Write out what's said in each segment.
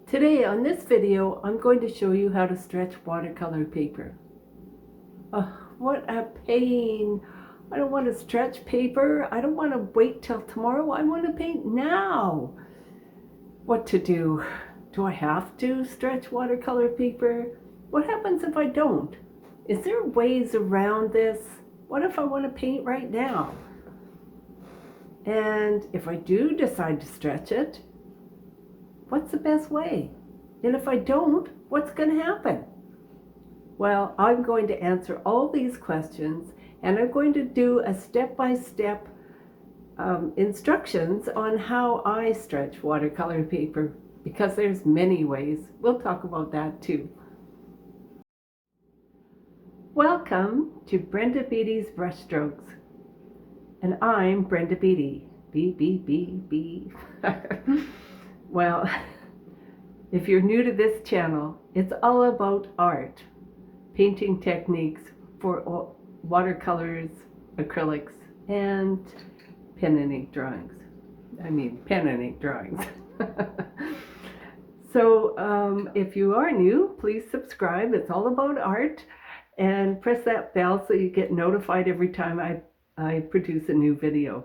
Today on this video, I'm going to show you how to stretch watercolor paper. What a pain! I don't want to stretch paper. I don't want to wait till tomorrow. I want to paint now. What to do? Do I have to stretch watercolor paper? What happens if I don't? Is there ways around this? What if I want to paint right now? And if I do decide to stretch it, what's the best way? And if I don't, what's going to happen? Well, I'm going to answer all these questions, and I'm going to do a step-by-step instructions on how I stretch watercolor paper, because there's many ways. We'll talk about that too. Welcome to Brenda Beatty's Brushstrokes, and I'm Brenda Beatty. B. Well, if you're new to this channel, it's all about art, painting techniques for watercolors, acrylics, and pen and ink drawings. So if you are new, please subscribe. It's all about art, and press that bell so you get notified every time I produce a new video.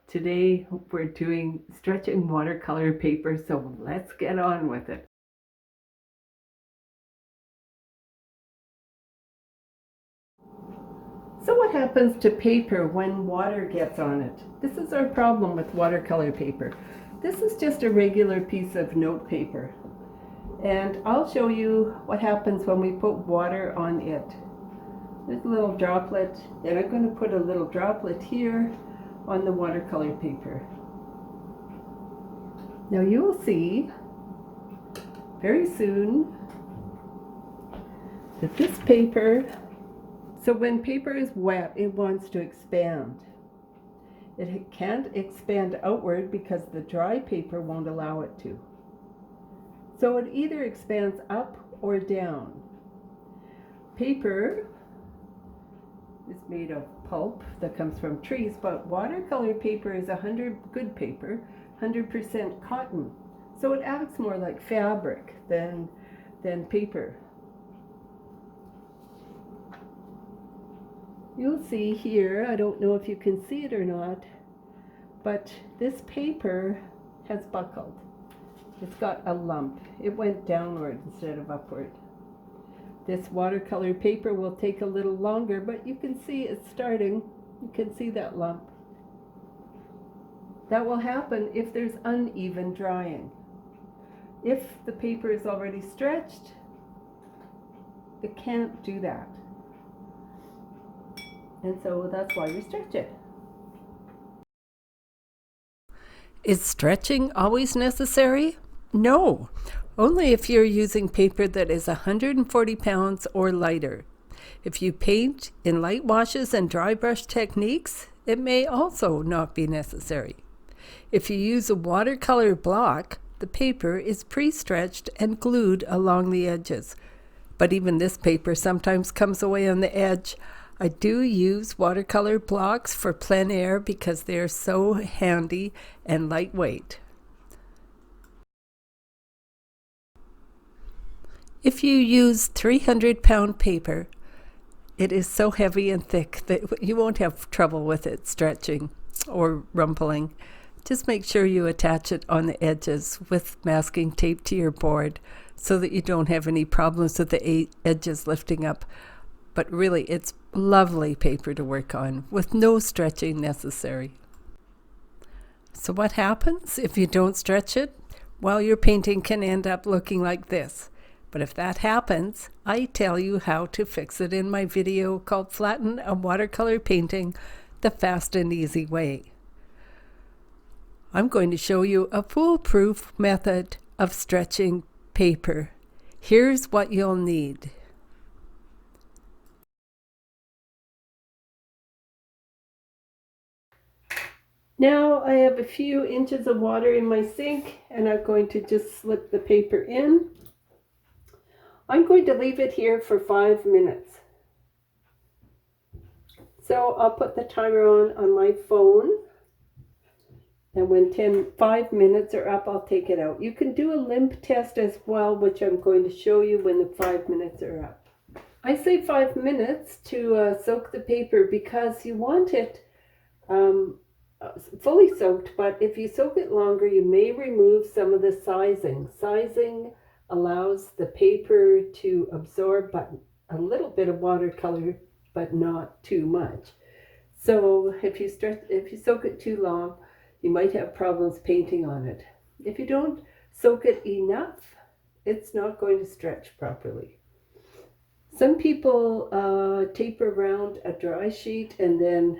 Today we're doing stretching watercolor paper, so let's get on with it. So what happens to paper when water gets on it? This is our problem with watercolor paper. This is just a regular piece of note paper, and I'll show you what happens when we put water on it. There's a little droplet, and I'm going to put a little droplet here on the watercolor paper. Now you will see very soon that this paper, so when paper is wet, it wants to expand. It can't expand outward because the dry paper won't allow it to. So it either expands up or down. Paper is made of pulp that comes from trees, but watercolor paper is good paper, 100% cotton. So it acts more like fabric than paper. You'll see here, I don't know if you can see it or not, but this paper has buckled. It's got a lump. It went downward instead of upward. This watercolor paper will take a little longer, but you can see it's starting. You can see that lump. That will happen if there's uneven drying. If the paper is already stretched, it can't do that. And so that's why we stretch it. Is stretching always necessary? No. Only if you're using paper that is 140 pounds or lighter. If you paint in light washes and dry brush techniques, it may also not be necessary. If you use a watercolor block, the paper is pre-stretched and glued along the edges. But even this paper sometimes comes away on the edge. I do use watercolor blocks for plein air because they are so handy and lightweight. If you use 300-pound paper, it is so heavy and thick that you won't have trouble with it stretching or rumpling. Just make sure you attach it on the edges with masking tape to your board so that you don't have any problems with the edges lifting up. But really, it's lovely paper to work on with no stretching necessary. So what happens if you don't stretch it? Well, your painting can end up looking like this. But if that happens, I tell you how to fix it in my video called Flatten a Watercolor Painting the Fast and Easy Way. I'm going to show you a foolproof method of stretching paper. Here's what you'll need. Now I have a few inches of water in my sink, and I'm going to just slip the paper in. I'm going to leave it here for 5 minutes. So I'll put the timer on my phone, And when 5 minutes are up, I'll take it out. You can do a limp test as well, which I'm going to show you when the 5 minutes are up. I say 5 minutes to soak the paper because you want it fully soaked, but if you soak it longer, you may remove some of the sizing. Sizing allows the paper to absorb a little bit of watercolor, but not too much. So if you soak it too long, you might have problems painting on it. If you don't soak it enough, it's not going to stretch properly. Some people tape around a dry sheet and then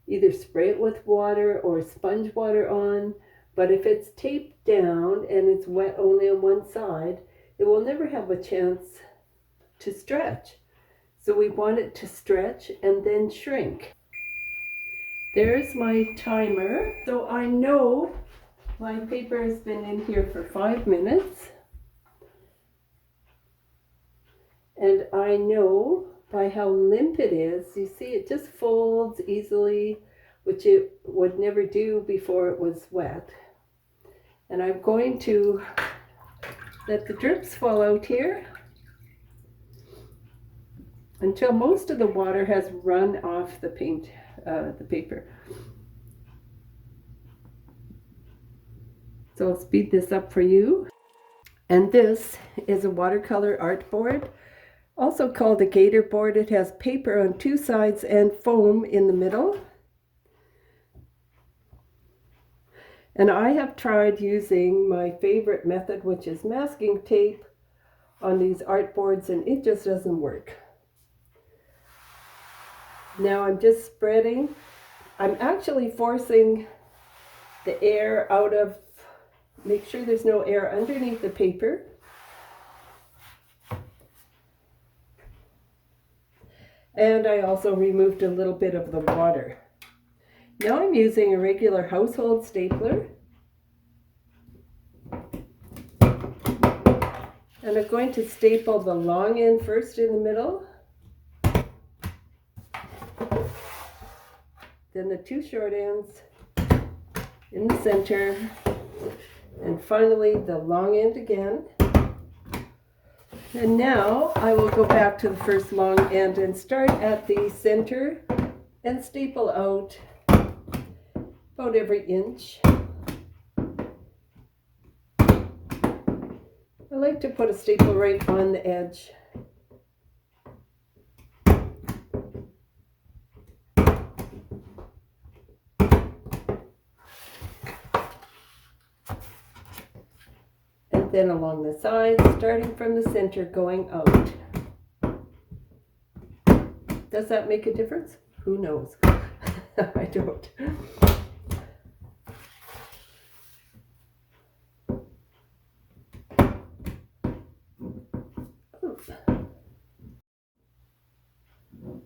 either spray it with water or sponge water on, but if it's taped down and it's wet only on one side, it will never have a chance to stretch. So we want it to stretch and then shrink. There's my timer. So I know my paper has been in here for 5 minutes. And I know by how limp it is, you see it just folds easily, which it would never do before it was wet. And I'm going to let the drips fall out here until most of the water has run off the paper. So I'll speed this up for you. And this is a watercolor artboard, also called a gator board. It has paper on 2 sides and foam in the middle. And I have tried using my favorite method, which is masking tape on these artboards, and it just doesn't work. Now I'm just spreading. I'm actually forcing the air out of, make sure there's no air underneath the paper. And I also removed a little bit of the water. Now I'm using a regular household stapler. And I'm going to staple the long end first in the middle. Then the 2 short ends in the center. And finally the long end again. And now I will go back to the first long end and start at the center and staple out about every inch. I like to put a staple right on the edge. And then along the sides, starting from the center, going out. Does that make a difference? Who knows? I don't.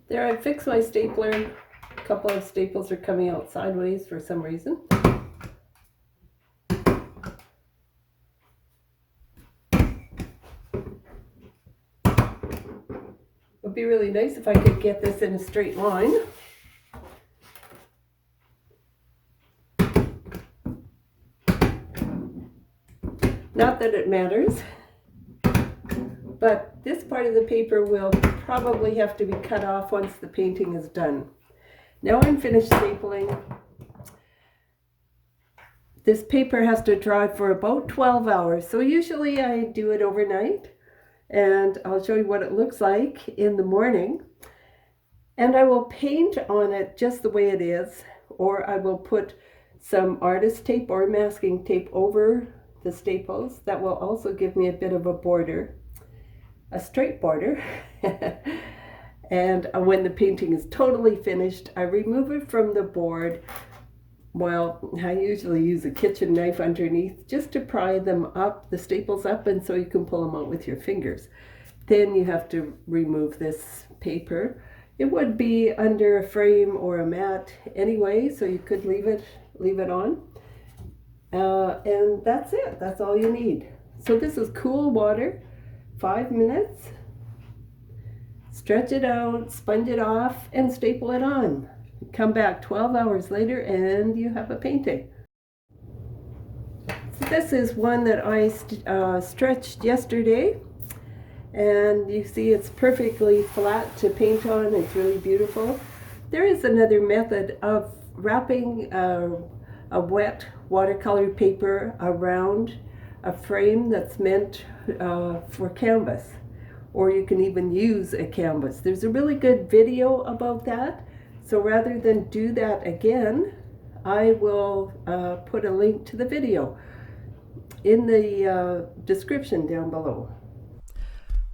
There, I fixed my stapler. A couple of staples are coming out sideways for some reason. It would be really nice if I could get this in a straight line. Not that it matters, but this part of the paper will probably have to be cut off once the painting is done. Now I'm finished stapling. This paper has to dry for about 12 hours, so usually I do it overnight, and I'll show you what it looks like in the morning. And I will paint on it just the way it is, or I will put some artist tape or masking tape over the staples. That will also give me a bit of a border, a straight border. And when the painting is totally finished, I remove it from the board. Well, I usually use a kitchen knife underneath just to pry them up, the staples up, and so you can pull them out with your fingers. Then you have to remove this paper. It would be under a frame or a mat anyway, so you could leave it on. And that's it. That's all you need. So this is cool water, 5 minutes. Stretch it out, sponge it off, and staple it on. Come back 12 hours later and you have a painting. This is one that I stretched yesterday, and you see it's perfectly flat to paint on. It's really beautiful. There is another method of wrapping a wet watercolor paper around a frame that's meant for canvas, or you can even use a canvas. There's a really good video about that, so rather than do that again, I will put a link to the video in the description down below.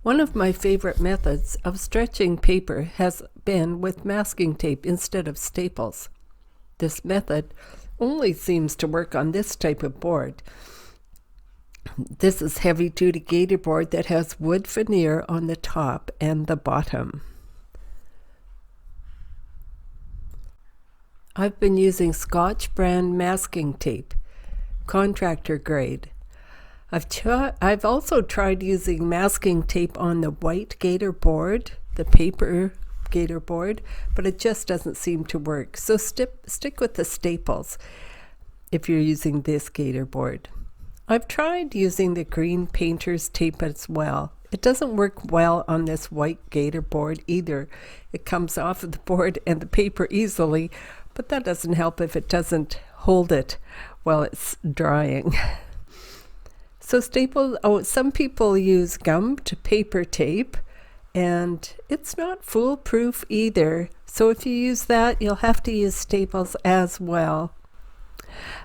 One of my favorite methods of stretching paper has been with masking tape instead of staples. This method only seems to work on this type of board. This is heavy-duty gator board that has wood veneer on the top and the bottom. I've been using Scotch brand masking tape, contractor grade. I've also tried using masking tape on the white gator board, the paper gator board, but it just doesn't seem to work. So stick with the staples if you're using this gator board. I've tried using the green painter's tape as well. It doesn't work well on this white gator board either. It comes off of the board and the paper easily, but that doesn't help if it doesn't hold it while it's drying. So some people use gummed paper tape, and it's not foolproof either. So if you use that, you'll have to use staples as well.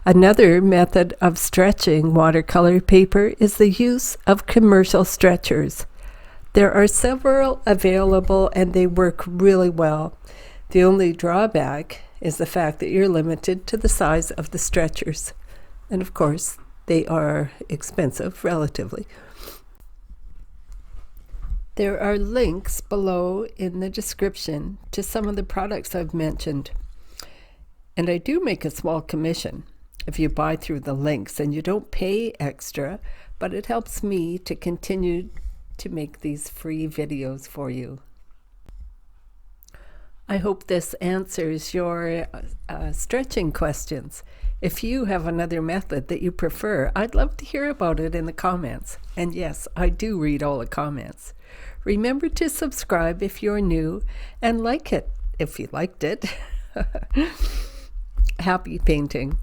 Another method of stretching watercolor paper is the use of commercial stretchers. There are several available and they work really well. The only drawback is the fact that you're limited to the size of the stretchers. And of course, they are expensive, relatively. There are links below in the description to some of the products I've mentioned. And I do make a small commission if you buy through the links, and you don't pay extra, but it helps me to continue to make these free videos for you. I hope this answers your stretching questions. If you have another method that you prefer, I'd love to hear about it in the comments. And yes, I do read all the comments. Remember to subscribe if you're new, and like it if you liked it. Happy painting.